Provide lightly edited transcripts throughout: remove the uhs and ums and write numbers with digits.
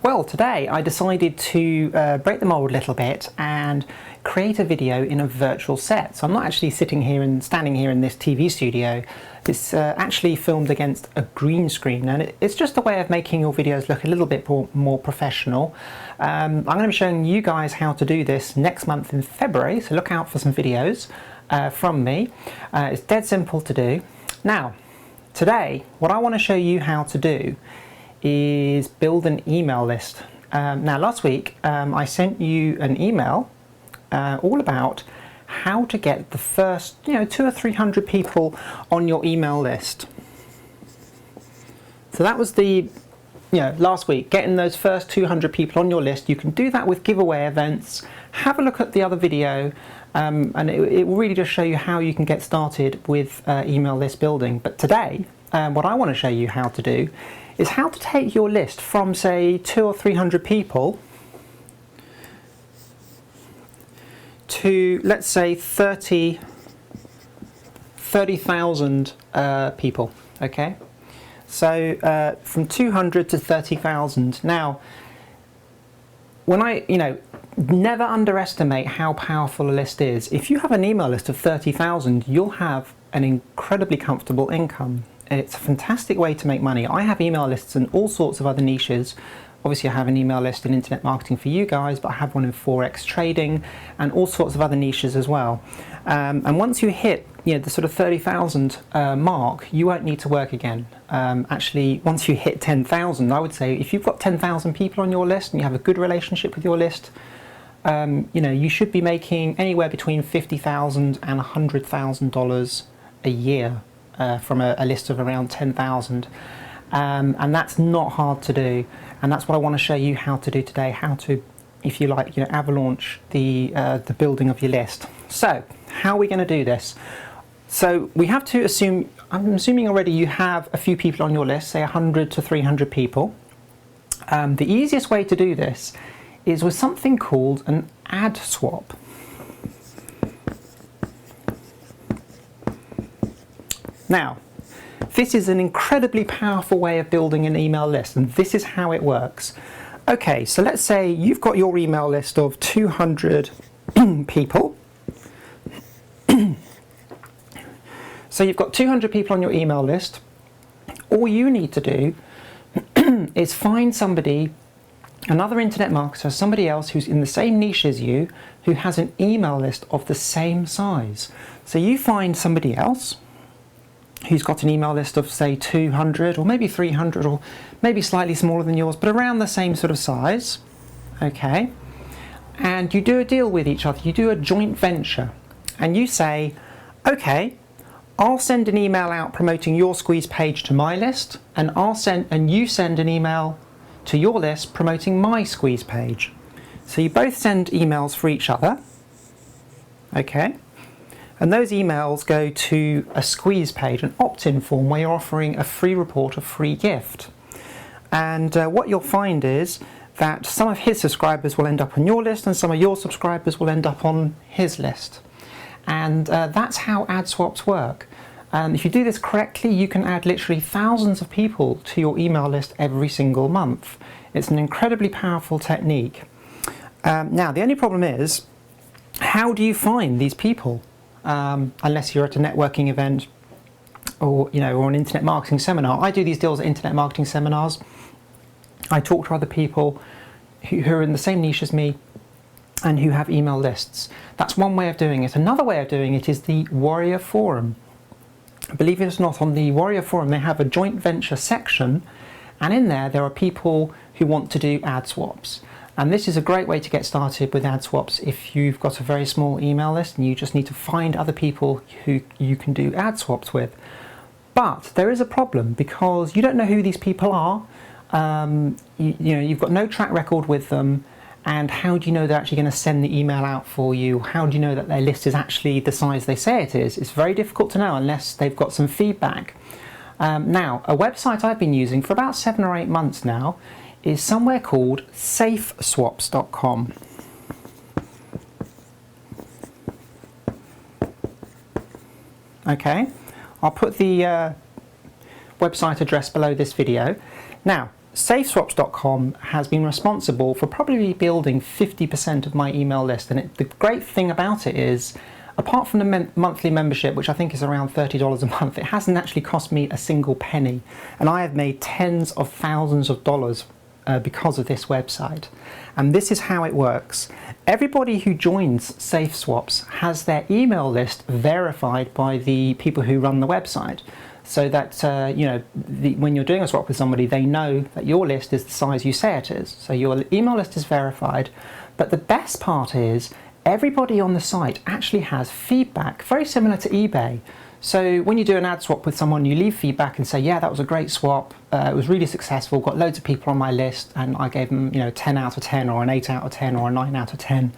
Well, today I decided to break the mold a little bit and create a video in a virtual set. So I'm not actually sitting here and standing here in this TV studio. It's actually filmed against a green screen, and it's just a way of making your videos look a little bit more professional. I'm going to be showing you guys how to do this next month in February, so look out for some videos from me. It's dead simple to do. Now, today what I want to show you how to do is build an email list. Now last week I sent you an email all about how to get the first 200 or 300 people on your email list. So that was the last week, getting those first 200 people on your list. You can do that with giveaway events. Have a look at the other video and it will really just show you how you can get started with email list building. But today what I want to show you how to do is how to take your list from, say, 200 or 300 people to, let's say, 30,000 people. Okay, so from 200 to 30,000. Now, when never underestimate how powerful a list is. If you have an email list of 30,000, you'll have an incredibly comfortable income. It's a fantastic way to make money. I have email lists in all sorts of other niches. Obviously I have an email list in internet marketing for you guys, but I have one in Forex trading and all sorts of other niches as well. And once you hit the sort of 30,000 mark, you won't need to work again. Actually, once you hit 10,000, I would say if you've got 10,000 people on your list and you have a good relationship with your list, you should be making anywhere between $50,000 and $100,000 a year from a list of around 10,000. And that's not hard to do, and that's what I want to show you how to do today, how to, if you like, avalanche the building of your list. So how are we going to do this? So we have to assume, I'm assuming already you have a few people on your list, say 100 to 300 people. The easiest way to do this is with something called an ad swap. Now, this is an incredibly powerful way of building an email list, and this is how it works. Okay, so let's say you've got your email list of 200 people. So you've got 200 people on your email list. All you need to do is find somebody, another internet marketer, somebody else who's in the same niche as you, who has an email list of the same size. So you find somebody else who's got an email list of, say, 200 or maybe 300 or maybe slightly smaller than yours, but around the same sort of size, okay? And you do a deal with each other, you do a joint venture, and you say, okay, I'll send an email out promoting your squeeze page to my list, and you send an email to your list promoting my squeeze page. So you both send emails for each other, okay? And those emails go to a squeeze page, an opt-in form where you're offering a free report, a free gift. And what you'll find is that some of his subscribers will end up on your list and some of your subscribers will end up on his list. And that's how ad swaps work. If you do this correctly, you can add literally thousands of people to your email list every single month. It's an incredibly powerful technique. Now, the only problem is, how do you find these people? Unless you're at a networking event or or an internet marketing seminar. I do these deals at internet marketing seminars. I talk to other people who are in the same niche as me and who have email lists. That's one way of doing it. Another way of doing it is the Warrior Forum. Believe it or not, on the Warrior Forum they have a joint venture section, and in there are people who want to do ad swaps. And this is a great way to get started with ad swaps if you've got a very small email list and you just need to find other people who you can do ad swaps with. But there is a problem because you don't know who these people are. You've got no track record with them, and how do you know they're actually going to send the email out for you? How do you know that their list is actually the size they say it is? It's very difficult to know unless they've got some feedback. Now, a website I've been using for about 7 or 8 months now is somewhere called safeswaps.com. Okay, I'll put the website address below this video. Now, safeswaps.com has been responsible for probably building 50% of my email list, and the great thing about it is, apart from the monthly membership, which I think is around $30 a month, it hasn't actually cost me a single penny, and I have made tens of thousands of dollars because of this website. And this is how it works. Everybody who joins SafeSwaps has their email list verified by the people who run the website, so that when you're doing a swap with somebody, they know that your list is the size you say it is. So your email list is verified. But the best part is everybody on the site actually has feedback, very similar to eBay. So when you do an ad swap with someone, you leave feedback and say, yeah, that was a great swap, it was really successful, got loads of people on my list, and I gave them 10 out of 10 or an 8 out of 10 or a 9 out of 10.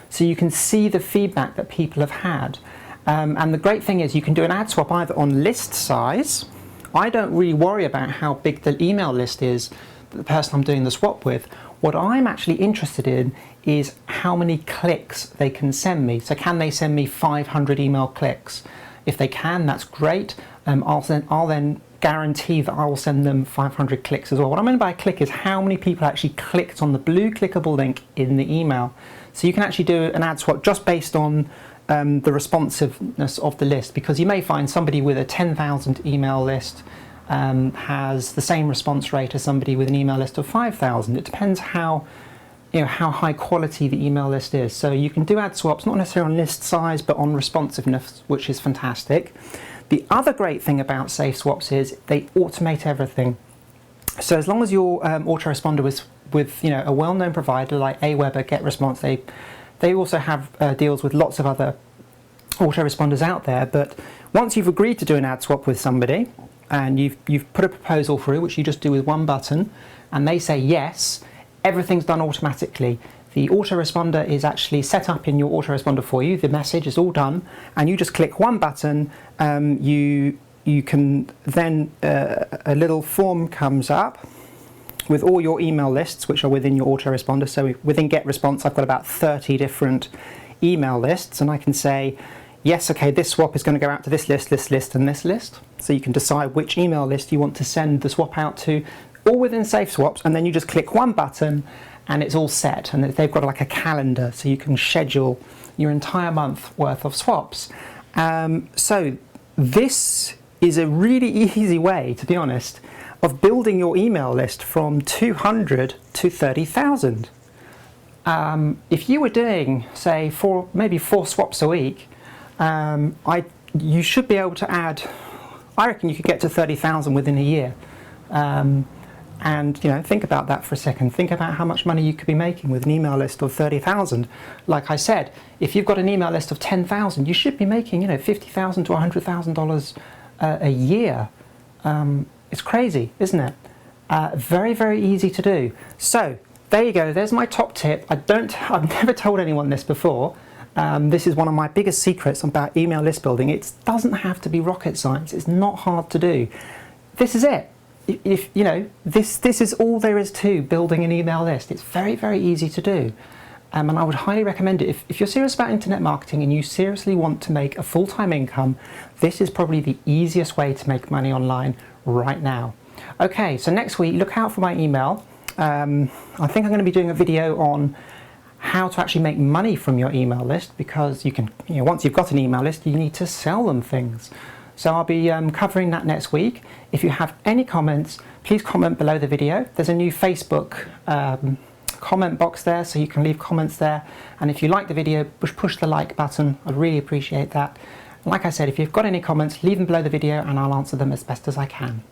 So you can see the feedback that people have had. And the great thing is you can do an ad swap either on list size. I don't really worry about how big the email list is that the person I'm doing the swap with. What I'm actually interested in is how many clicks they can send me. So can they send me 500 email clicks? If they can, that's great. I'll then guarantee that I will send them 500 clicks as well. What I mean by a click is how many people actually clicked on the blue clickable link in the email. So you can actually do an ad swap just based on the responsiveness of the list, because you may find somebody with a 10,000 email list has the same response rate as somebody with an email list of 5,000. It depends how high quality the email list is. So you can do ad swaps, not necessarily on list size, but on responsiveness, which is fantastic. The other great thing about SafeSwaps is they automate everything. So as long as your autoresponder was with a well-known provider like Aweber, GetResponse, they also have deals with lots of other autoresponders out there. But once you've agreed to do an ad swap with somebody and you've put a proposal through, which you just do with one button, and they say yes, everything's done automatically. The autoresponder is actually set up in your autoresponder for you. The message is all done, and you just click one button. You can then a little form comes up with all your email lists, which are within your autoresponder. So within GetResponse, I've got about 30 different email lists, and I can say, yes, okay, this swap is going to go out to this list, and this list. So you can decide which email list you want to send the swap out to, all within SafeSwaps, and then you just click one button and it's all set, and they've got like a calendar so you can schedule your entire month worth of swaps. So this is a really easy way, to be honest, of building your email list from 200 to 30,000. If you were doing, say, maybe four swaps a week, you should be able to add, I reckon you could get to 30,000 within a year. And think about that for a second. Think about how much money you could be making with an email list of 30,000. Like I said, if you've got an email list of 10,000, you should be making $50,000 to $100,000 a year. It's crazy, isn't it? Very, very easy to do. So there you go. There's my top tip. I've never told anyone this before. This is one of my biggest secrets about email list building. It doesn't have to be rocket science. It's not hard to do. This is it. This is all there is to building an email list. It's very, very easy to do. And I would highly recommend it. If you're serious about internet marketing and you seriously want to make a full-time income, this is probably the easiest way to make money online right now. Okay, so next week, look out for my email. I think I'm going to be doing a video on how to actually make money from your email list, because you can, once you've got an email list, you need to sell them things. So I'll be covering that next week. If you have any comments, please comment below the video. There's a new Facebook comment box there, so you can leave comments there. And if you like the video, push the like button. I'd really appreciate that. And like I said, if you've got any comments, leave them below the video and I'll answer them as best as I can.